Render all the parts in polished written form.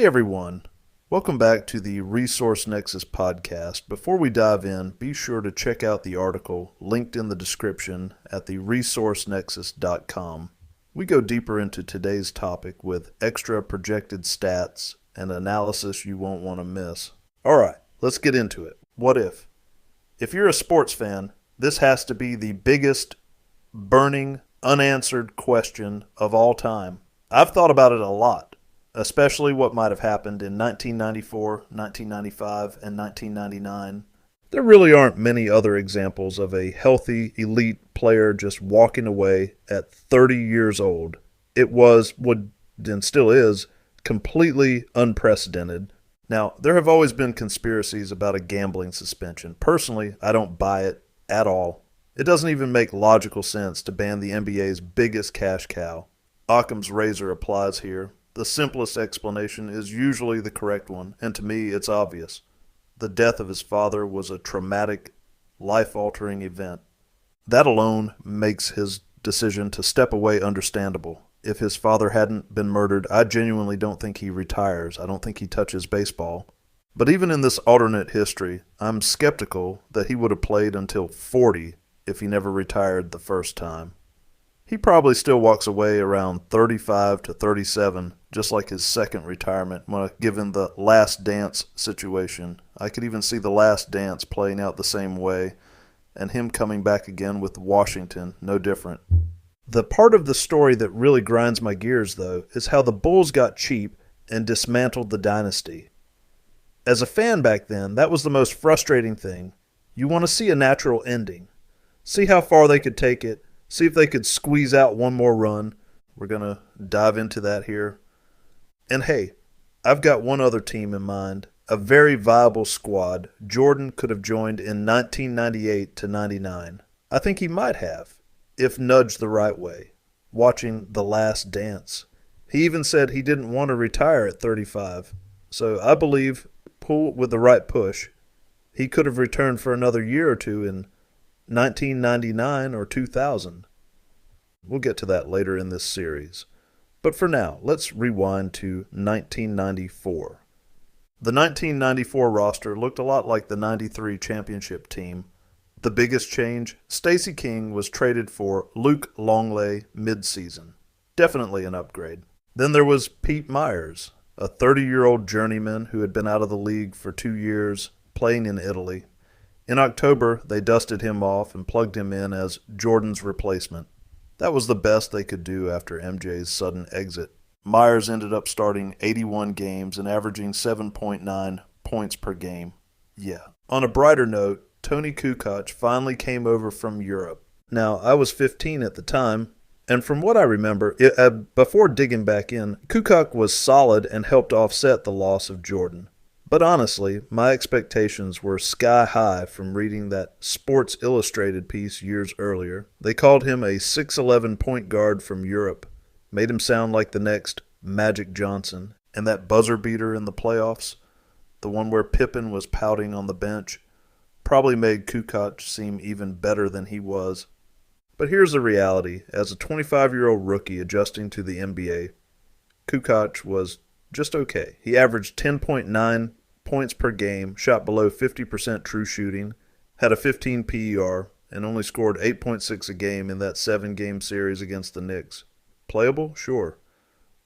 Hey everyone, welcome back to the Resource Nexus podcast. Before we dive in, be sure to check out the article linked in the description at theresourcenexus.com. We go deeper into today's topic with extra projected stats and analysis you won't want to miss. Alright, let's get into it. What if? If you're a sports fan, this has to be the biggest, burning, unanswered question of all time. I've thought about it a lot. Especially what might have happened in 1994, 1995, and 1999. There really aren't many other examples of a healthy, elite player just walking away at 30 years old. It was, would, and still is, completely unprecedented. Now, there have always been conspiracies about a gambling suspension. Personally, I don't buy it at all. It doesn't even make logical sense to ban the NBA's biggest cash cow. Occam's razor applies here. The simplest explanation is usually the correct one, and to me it's obvious. The death of his father was a traumatic, life-altering event. That alone makes his decision to step away understandable. If his father hadn't been murdered, I genuinely don't think he retires. I don't think he touches baseball. But even in this alternate history, I'm skeptical that he would have played until 40 if he never retired the first time. He probably still walks away around 35 to 37, just like his second retirement, given the last dance situation. I could even see the last dance playing out the same way, and him coming back again with Washington, no different. The part of the story that really grinds my gears, though, is how the Bulls got cheap and dismantled the dynasty. As a fan back then, that was the most frustrating thing. You want to see a natural ending. See how far they could take it. See if they could squeeze out one more run. We're going to dive into that here. And hey, I've got one other team in mind, a very viable squad Jordan could have joined in 1998 to 99. I think he might have, if nudged the right way, watching The Last Dance. He even said he didn't want to retire at 35. So I believe, pull with the right push, he could have returned for another year or two in 1999 or 2000. We'll get to that later in this series. But for now, let's rewind to 1994. The 1994 roster looked a lot like the 93 championship team. The biggest change, Stacey King was traded for Luke Longley mid-season. Definitely an upgrade. Then there was Pete Myers, a 30-year-old journeyman who had been out of the league for 2 years, playing in Italy. In October, they dusted him off and plugged him in as Jordan's replacement. That was the best they could do after MJ's sudden exit. Myers ended up starting 81 games and averaging 7.9 points per game. Yeah. On a brighter note, Tony Kukoc finally came over from Europe. Now, I was 15 at the time, and from what I remember, before digging back in, Kukoc was solid and helped offset the loss of Jordan. But honestly, my expectations were sky high from reading that Sports Illustrated piece years earlier. They called him a 6'11 point guard from Europe, made him sound like the next Magic Johnson, and that buzzer beater in the playoffs, the one where Pippen was pouting on the bench, probably made Kukoc seem even better than he was. But here's the reality. As a 25-year-old rookie adjusting to the NBA, Kukoc was just okay. He averaged 10.9 points per game, shot below 50% true shooting, had a 15 PER, and only scored 8.6 a game in that 7-game series against the Knicks. Playable? Sure.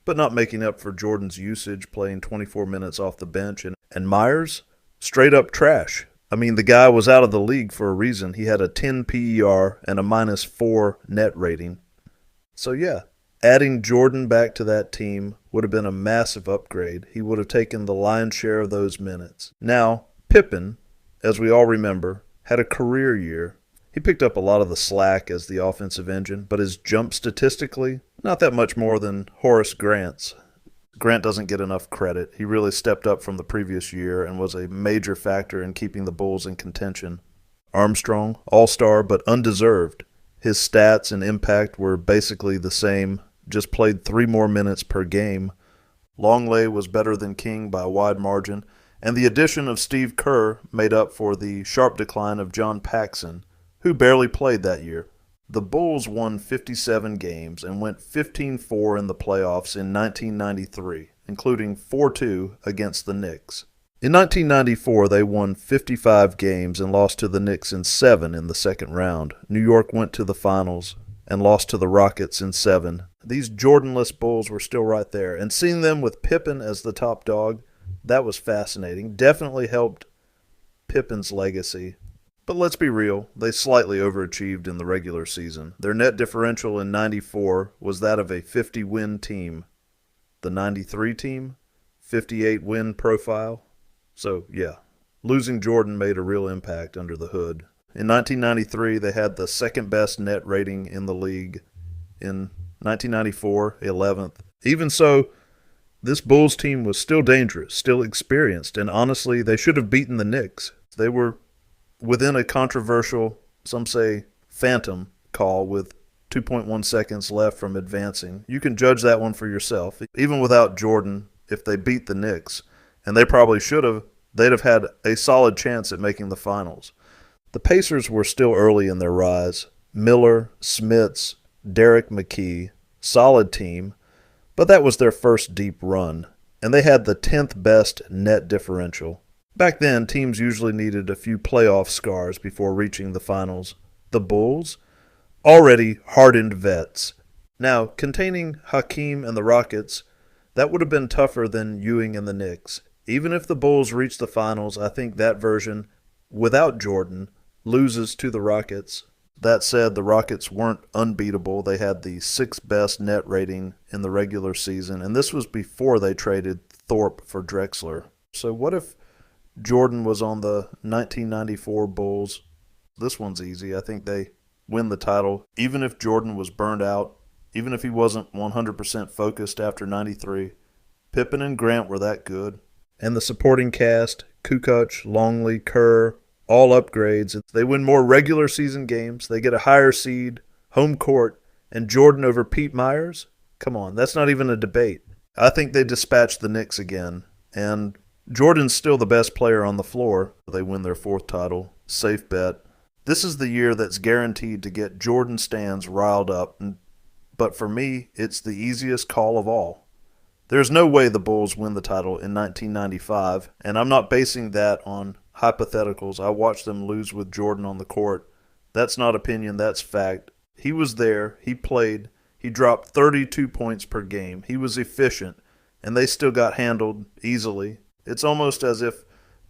But not making up for Jordan's usage, playing 24 minutes off the bench. And Myers? Straight up trash. I mean, the guy was out of the league for a reason. He had a 10 PER and a -4 net rating. So yeah, adding Jordan back to that team would have been a massive upgrade. He would have taken the lion's share of those minutes. Now, Pippen, as we all remember, had a career year. He picked up a lot of the slack as the offensive engine, but his jump statistically, not that much more than Horace Grant's. Grant doesn't get enough credit. He really stepped up from the previous year and was a major factor in keeping the Bulls in contention. Armstrong, all-star but undeserved. His stats and impact were basically the same, just played 3 more minutes per game. Longley was better than King by a wide margin, and the addition of Steve Kerr made up for the sharp decline of John Paxson, who barely played that year. The Bulls won 57 games and went 15-4 in the playoffs in 1993, including 4-2 against the Knicks. In 1994, they won 55 games and lost to the Knicks in 7 in the second round. New York went to the finals and lost to the Rockets in 7. These Jordanless Bulls were still right there, and seeing them with Pippen as the top dog, that was fascinating. Definitely helped Pippen's legacy. But let's be real, they slightly overachieved in the regular season. Their net differential in 94 was that of a 50-win team. The 93 team, 58-win profile. So, yeah, losing Jordan made a real impact under the hood. In 1993, they had the second-best net rating in the league. In 1994, 11th. Even so, this Bulls team was still dangerous, still experienced, and honestly, they should have beaten the Knicks. They were within a controversial, some say, phantom call with 2.1 seconds left from advancing. You can judge that one for yourself. Even without Jordan, if they beat the Knicks, and they probably should have, they'd have had a solid chance at making the finals. The Pacers were still early in their rise. Miller, Smits, Derek McKee, solid team, but that was their first deep run, and they had the 10th best net differential. Back then, teams usually needed a few playoff scars before reaching the finals. The Bulls? Already hardened vets. Now, containing Hakeem and the Rockets, that would have been tougher than Ewing and the Knicks. Even if the Bulls reach the finals, I think that version, without Jordan, loses to the Rockets. That said, the Rockets weren't unbeatable. They had the 6th best net rating in the regular season, and this was before they traded Thorpe for Drexler. So what if Jordan was on the 1994 Bulls? This one's easy. I think they win the title. Even if Jordan was burned out, even if he wasn't 100% focused after 93, Pippen and Grant were that good. And the supporting cast, Kukoc, Longley, Kerr, all upgrades. They win more regular season games. They get a higher seed, home court, and Jordan over Pete Myers? Come on, that's not even a debate. I think they dispatched the Knicks again, and Jordan's still the best player on the floor. They win their 4th title. Safe bet. This is the year that's guaranteed to get Jordan stans riled up, but for me, it's the easiest call of all. There's no way the Bulls win the title in 1995, and I'm not basing that on hypotheticals. I watched them lose with Jordan on the court. That's not opinion, that's fact. He was there, he played, he dropped 32 points per game. He was efficient, and they still got handled easily. It's almost as if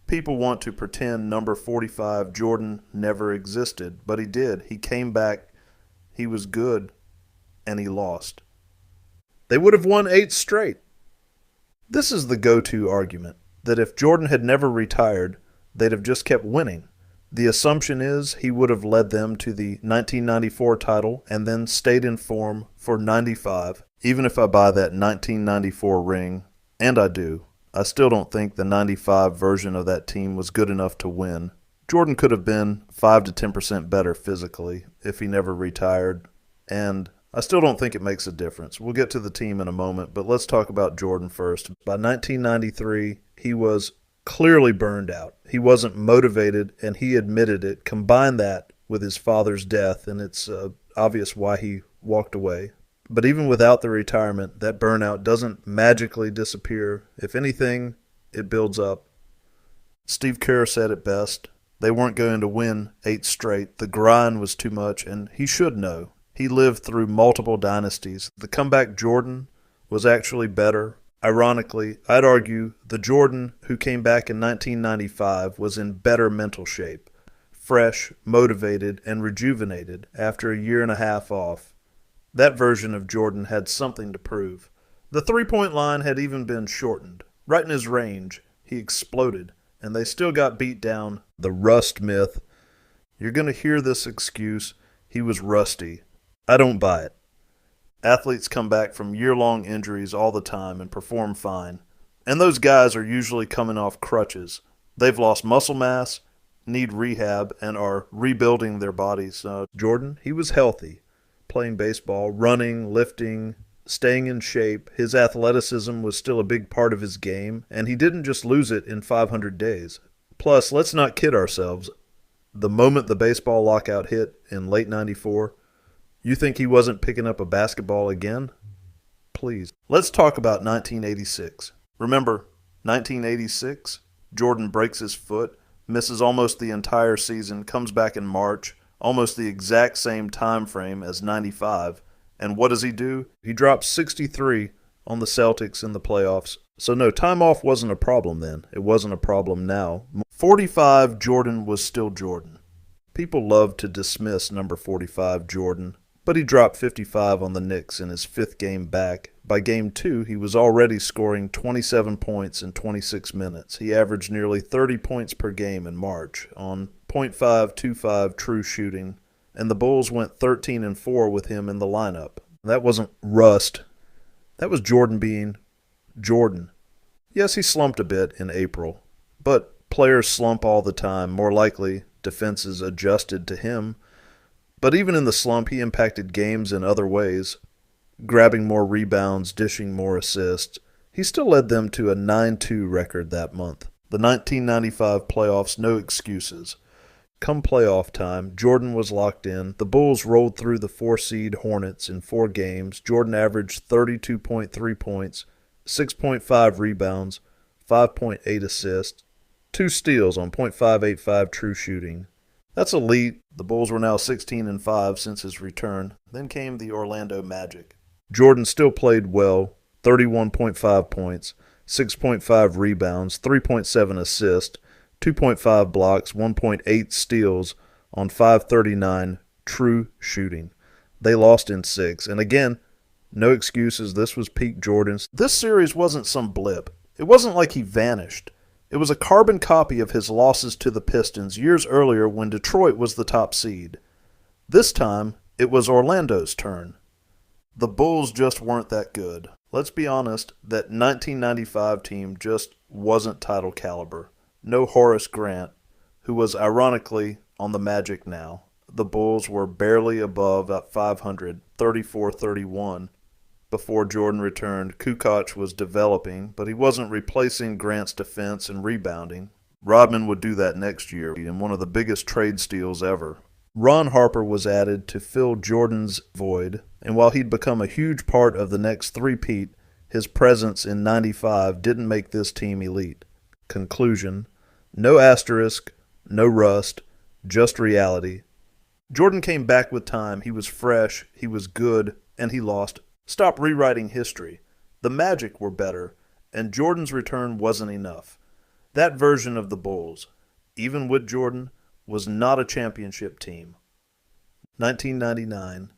people want to pretend number 45 Jordan never existed, but he did. He came back, he was good, and he lost. They would have won 8 straight. This is the go-to argument, that if Jordan had never retired, they'd have just kept winning. The assumption is he would have led them to the 1994 title and then stayed in form for 95. Even if I buy that 1994 ring, and I do, I still don't think the 95 version of that team was good enough to win. Jordan could have been 5 to 10% better physically if he never retired, and I still don't think it makes a difference. We'll get to the team in a moment, but let's talk about Jordan first. By 1993, he was clearly burned out. He wasn't motivated, and he admitted it. Combine that with his father's death, and it's obvious why he walked away. But even without the retirement, that burnout doesn't magically disappear. If anything, it builds up. Steve Kerr said it best. They weren't going to win 8 straight. The grind was too much, and he should know. He lived through multiple dynasties. The comeback Jordan was actually better. Ironically, I'd argue the Jordan who came back in 1995 was in better mental shape, fresh, motivated, and rejuvenated after a year and a half off. That version of Jordan had something to prove. The three-point line had even been shortened. Right in his range, he exploded, and they still got beat down. The rust myth. You're going to hear this excuse, he was rusty. I don't buy it. Athletes come back from year-long injuries all the time and perform fine. And those guys are usually coming off crutches. They've lost muscle mass, need rehab, and are rebuilding their bodies. Jordan, he was healthy, playing baseball, running, lifting, staying in shape. His athleticism was still a big part of his game, and he didn't just lose it in 500 days. Plus, let's not kid ourselves. The moment the baseball lockout hit in late 94, you think he wasn't picking up a basketball again? please. Let's talk about 1986. Remember, 1986? Jordan breaks his foot, misses almost the entire season, comes back in March, almost the exact same time frame as 95. And what does he do? He drops 63 on the Celtics in the playoffs. So no, time off wasn't a problem then. It wasn't a problem now. 45, Jordan was still Jordan. People love to dismiss number 45, Jordan, but he dropped 55 on the Knicks in his 5th game back. By game 2, he was already scoring 27 points in 26 minutes. He averaged nearly 30 points per game in March on .525 true shooting, and the Bulls went 13-4 with him in the lineup. That wasn't rust. That was Jordan being Jordan. Yes, he slumped a bit in April, but players slump all the time. More likely, defenses adjusted to him. But even in the slump, he impacted games in other ways, grabbing more rebounds, dishing more assists. He still led them to a 9-2 record that month. The 1995 playoffs, no excuses. Come playoff time, Jordan was locked in. The Bulls rolled through the 4-seed Hornets in 4 games. Jordan averaged 32.3 points, 6.5 rebounds, 5.8 assists, 2 steals on .585 true shooting. That's elite. The Bulls were now 16-5 since his return. Then came the Orlando Magic. Jordan still played well, 31.5 points, 6.5 rebounds, 3.7 assists, 2.5 blocks, 1.8 steals on .539 true shooting. They lost in 6. And again, no excuses. This was peak Jordan's. This series wasn't some blip. It wasn't like he vanished. It was a carbon copy of his losses to the Pistons years earlier when Detroit was the top seed. This time, it was Orlando's turn. The Bulls just weren't that good. Let's be honest, that 1995 team just wasn't title caliber. No Horace Grant, who was ironically on the Magic now. The Bulls were barely above at 500, 34-31. Before Jordan returned, Kukoc was developing, but he wasn't replacing Grant's defense and rebounding. Rodman would do that next year in one of the biggest trade steals ever. Ron Harper was added to fill Jordan's void, and while he'd become a huge part of the next three-peat, his presence in 95 didn't make this team elite. Conclusion: no asterisk, no rust, just reality. Jordan came back with time. He was fresh, he was good, and he lost. Stop rewriting history. The Magic were better, and Jordan's return wasn't enough. That version of the Bulls, even with Jordan, was not a championship team. 1999.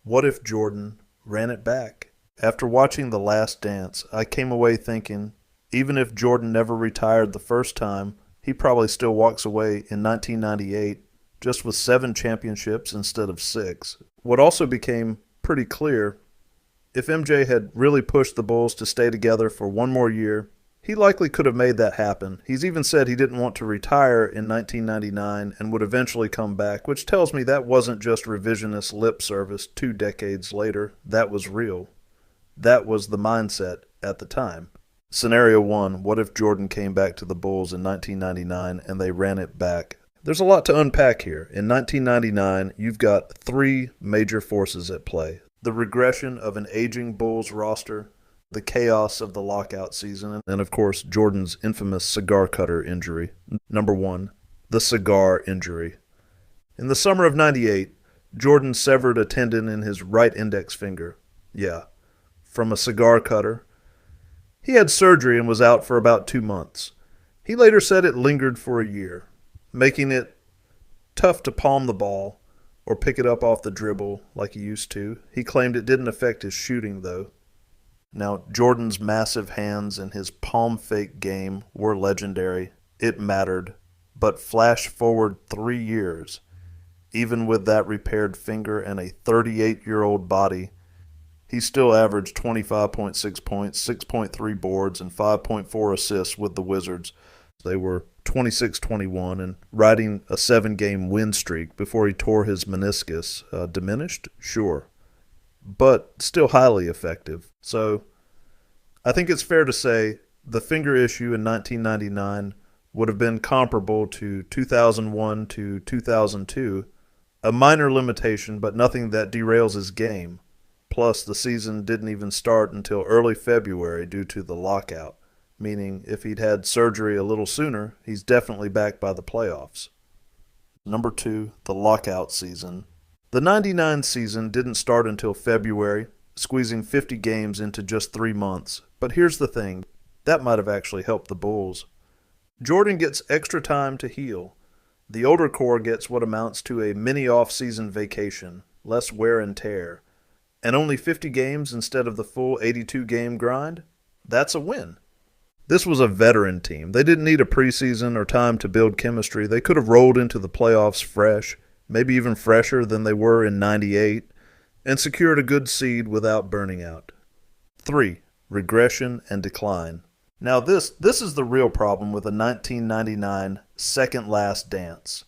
What if Jordan ran it back? After watching The Last Dance, I came away thinking, even if Jordan never retired the first time, he probably still walks away in 1998 just with 7 championships instead of 6. What also became pretty clear, if MJ had really pushed the Bulls to stay together for one more year, he likely could have made that happen. He's even said he didn't want to retire in 1999 and would eventually come back, which tells me that wasn't just revisionist lip service 2 decades later. That was real. That was the mindset at the time. Scenario 1, what if Jordan came back to the Bulls in 1999 and they ran it back? There's a lot to unpack here. In 1999, you've got 3 major forces at play. The regression of an aging Bulls roster, the chaos of the lockout season, and of course, Jordan's infamous cigar cutter injury. Number 1, the cigar injury. In the summer of 98, Jordan severed a tendon in his right index finger. Yeah, from a cigar cutter. He had surgery and was out for about 2 months. He later said it lingered for a year, making it tough to palm the ball or pick it up off the dribble like he used to. He claimed it didn't affect his shooting, though. Now, Jordan's massive hands and his palm fake game were legendary. It mattered. But flash forward 3 years, even with that repaired finger and a 38-year-old body, he still averaged 25.6 points, 6.3 boards, and 5.4 assists with the Wizards. They were 26-21 and riding a 7-game win streak before he tore his meniscus. Diminished? Sure. But still highly effective. So I think it's fair to say the finger issue in 1999 would have been comparable to 2001 to 2002, a minor limitation but nothing that derails his game. Plus, the season didn't even start until early February due to the lockout, meaning if he'd had surgery a little sooner, he's definitely back by the playoffs. Number 2, the lockout season. The 99 season didn't start until February, squeezing 50 games into just 3 months. But here's the thing, that might have actually helped the Bulls. Jordan gets extra time to heal. The older core gets what amounts to a mini off-season vacation, less wear and tear. And only 50 games instead of the full 82-game grind? That's a win. This was a veteran team. They didn't need a preseason or time to build chemistry. They could have rolled into the playoffs fresh, maybe even fresher than they were in 98, and secured a good seed without burning out. 3. Regression and decline. Now this is the real problem with a 1999 second last dance.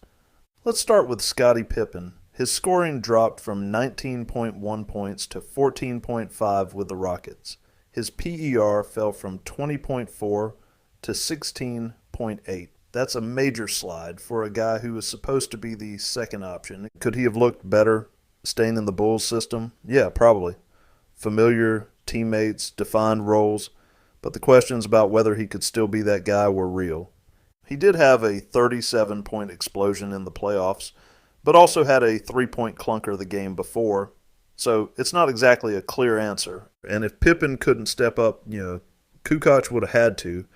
Let's start with Scottie Pippen. His scoring dropped from 19.1 points to 14.5 with the Rockets. His PER fell from 20.4 to 16.8. That's a major slide for a guy who was supposed to be the second option. Could he have looked better staying in the Bulls system? Yeah, probably. Familiar teammates, defined roles, but the questions about whether he could still be that guy were real. He did have a 37-point explosion in the playoffs, but also had a 3-point clunker the game before, so it's not exactly a clear answer. And if Pippen couldn't step up, Kukoc would have had to.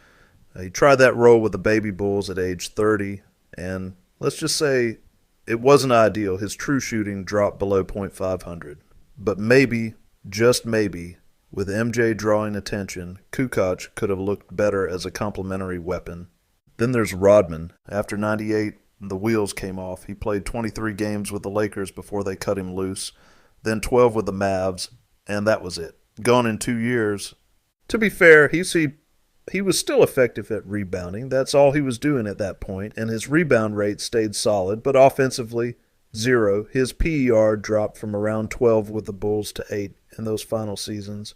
He tried that role with the Baby Bulls at age 30, and let's just say it wasn't ideal. His true shooting dropped below .500. But maybe, just maybe, with MJ drawing attention, Kukoc could have looked better as a complementary weapon. Then there's Rodman. After 98, the wheels came off. He played 23 games with the Lakers before they cut him loose, then 12 with the Mavs, and that was it. Gone in 2 years. To be fair, he was still effective at rebounding. That's all he was doing at that point, and his rebound rate stayed solid, but offensively, 0. His PER dropped from around 12 with the Bulls to 8 in those final seasons.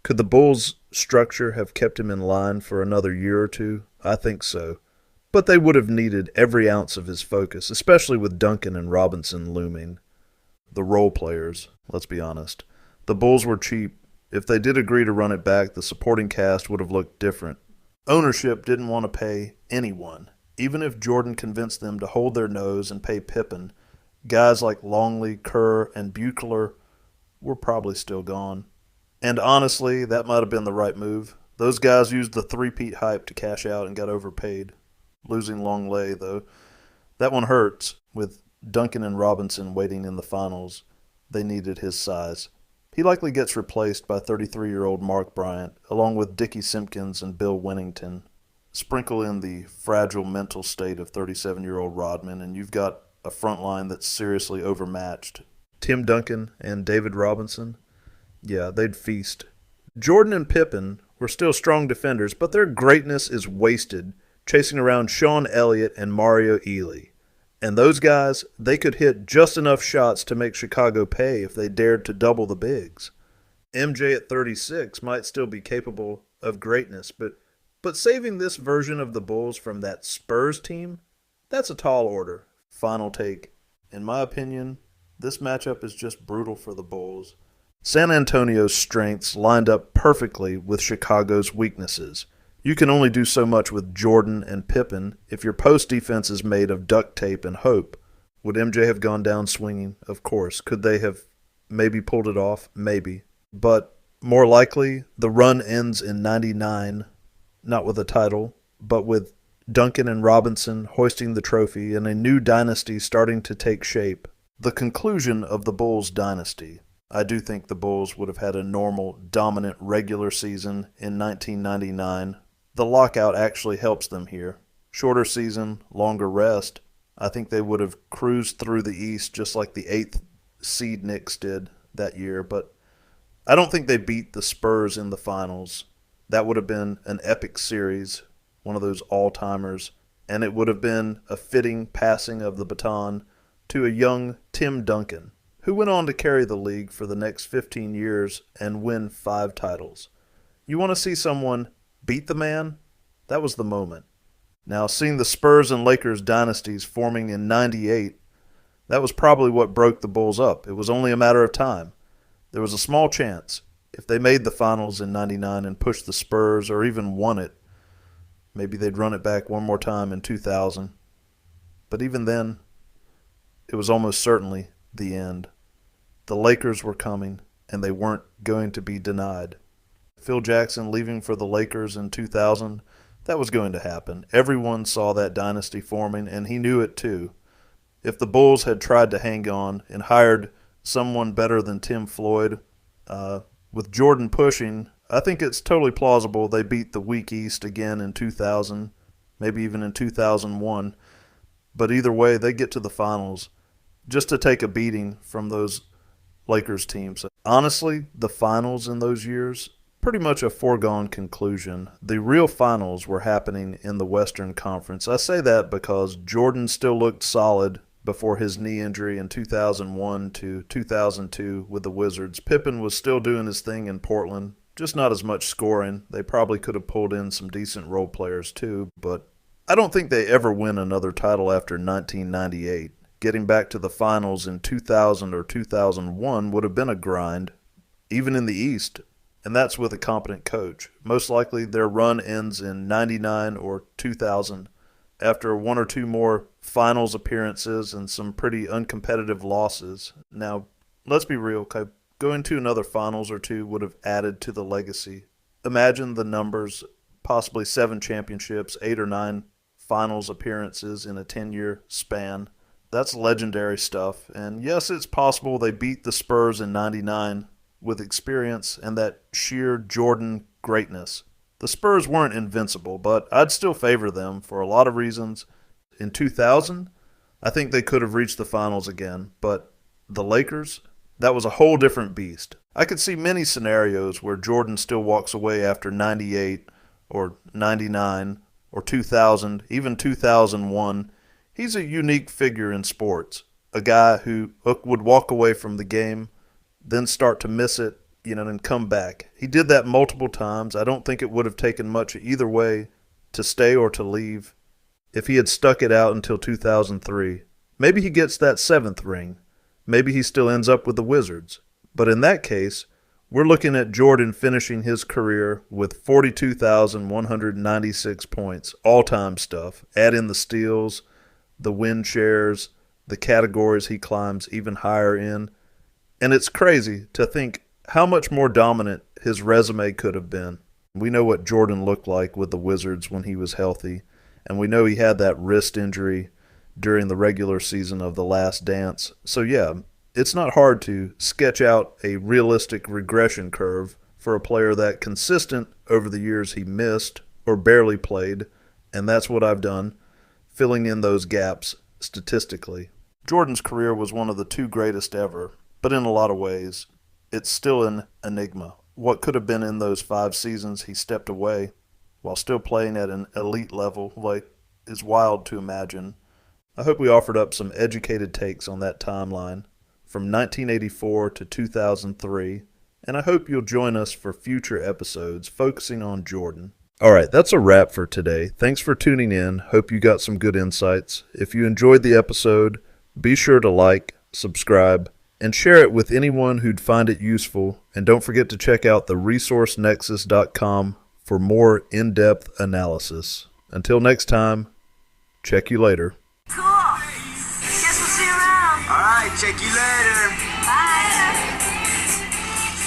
Could the Bulls' structure have kept him in line for another year or two? I think so. But they would have needed every ounce of his focus, especially with Duncan and Robinson looming. The role players, let's be honest. The Bulls were cheap. If they did agree to run it back, the supporting cast would have looked different. Ownership didn't want to pay anyone. Even if Jordan convinced them to hold their nose and pay Pippen, guys like Longley, Kerr, and Buechler were probably still gone. And honestly, that might have been the right move. Those guys used the three-peat hype to cash out and got overpaid. Losing Longley, though, that one hurts. With Duncan and Robinson waiting in the finals, they needed his size. He likely gets replaced by 33-year-old Mark Bryant, along with Dickie Simpkins and Bill Winnington. Sprinkle in the fragile mental state of 37-year-old Rodman, and you've got a front line that's seriously overmatched. Tim Duncan and David Robinson, yeah, they'd feast. Jordan and Pippen were still strong defenders, but their greatness is wasted chasing around Sean Elliott and Mario Ealy. And those guys, they could hit just enough shots to make Chicago pay if they dared to double the bigs. MJ at 36 might still be capable of greatness, but saving this version of the Bulls from that Spurs team, that's a tall order. Final take. In my opinion, this matchup is just brutal for the Bulls. San Antonio's strengths lined up perfectly with Chicago's weaknesses. You can only do so much with Jordan and Pippen if your post defense is made of duct tape and hope. Would MJ have gone down swinging? Of course. Could they have maybe pulled it off? Maybe. But more likely, the run ends in 99, not with a title, but with Duncan and Robinson hoisting the trophy and a new dynasty starting to take shape. The conclusion of the Bulls dynasty. I do think the Bulls would have had a normal, dominant regular season in 1999. The lockout actually helps them here. Shorter season, longer rest. I think they would have cruised through the East just like the 8th seed Knicks did that year, but I don't think they beat the Spurs in the finals. That would have been an epic series, one of those all-timers, and it would have been a fitting passing of the baton to a young Tim Duncan, who went on to carry the league for the next 15 years and win 5 titles. You want to see someone beat the man? That was the moment. Now, seeing the Spurs and Lakers dynasties forming in 98, that was probably what broke the Bulls up. It was only a matter of time. There was a small chance if they made the finals in 99 and pushed the Spurs or even won it, maybe they'd run it back one more time in 2000. But even then, it was almost certainly the end. The Lakers were coming, and they weren't going to be denied. Phil Jackson leaving for the Lakers in 2000, that was going to happen. Everyone saw that dynasty forming, and he knew it too. If the Bulls had tried to hang on and hired someone better than Tim Floyd, with Jordan pushing, I think it's totally plausible they beat the weak East again in 2000, maybe even in 2001. But either way, they get to the finals just to take a beating from those Lakers teams. Honestly, the finals in those years, pretty much a foregone conclusion. The real finals were happening in the Western Conference. I say that because Jordan still looked solid before his knee injury in 2001 to 2002 with the Wizards. Pippen was still doing his thing in Portland, just not as much scoring. They probably could have pulled in some decent role players too, but I don't think they ever win another title after 1998. Getting back to the finals in 2000 or 2001 would have been a grind, even in the East, and that's with a competent coach. Most likely their run ends in 99 or 2000 after one or two more finals appearances and some pretty uncompetitive losses. Now, let's be real, okay? Going to another finals or two would have added to the legacy. Imagine the numbers, possibly 7 championships, 8 or 9 finals appearances in a 10-year span. That's legendary stuff. And yes, it's possible they beat the Spurs in 99 with experience and that sheer Jordan greatness. The Spurs weren't invincible, but I'd still favor them for a lot of reasons. In 2000, I think they could have reached the finals again, but the Lakers, that was a whole different beast. I could see many scenarios where Jordan still walks away after 98 or 99 or 2000, even 2001. He's a unique figure in sports, a guy who would walk away from the game, then start to miss it, and come back. He did that multiple times. I don't think it would have taken much either way to stay or to leave if he had stuck it out until 2003. Maybe he gets that 7th ring. Maybe he still ends up with the Wizards. But in that case, we're looking at Jordan finishing his career with 42,196 points, all-time stuff. Add in the steals, the win shares, the categories he climbs even higher in. And it's crazy to think how much more dominant his resume could have been. We know what Jordan looked like with the Wizards when he was healthy, and we know he had that wrist injury during the regular season of The Last Dance. So yeah, it's not hard to sketch out a realistic regression curve for a player that consistent over the years he missed or barely played, and that's what I've done, filling in those gaps statistically. Jordan's career was one of the 2 greatest ever, but in a lot of ways, it's still an enigma. What could have been in those 5 seasons he stepped away while still playing at an elite level, is wild to imagine. I hope we offered up some educated takes on that timeline from 1984 to 2003, and I hope you'll join us for future episodes focusing on Jordan. All right, that's a wrap for today. Thanks for tuning in. Hope you got some good insights. If you enjoyed the episode, be sure to like, subscribe, and share it with anyone who'd find it useful. And don't forget to check out theresourcenexus.com for more in-depth analysis. Until next time, check you later. Cool. Guess we'll see you around. All right, check you later. Bye.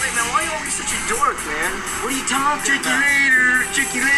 Wait, man, why are you always such a dork, man? What are you talking Check you about? later. Check you later.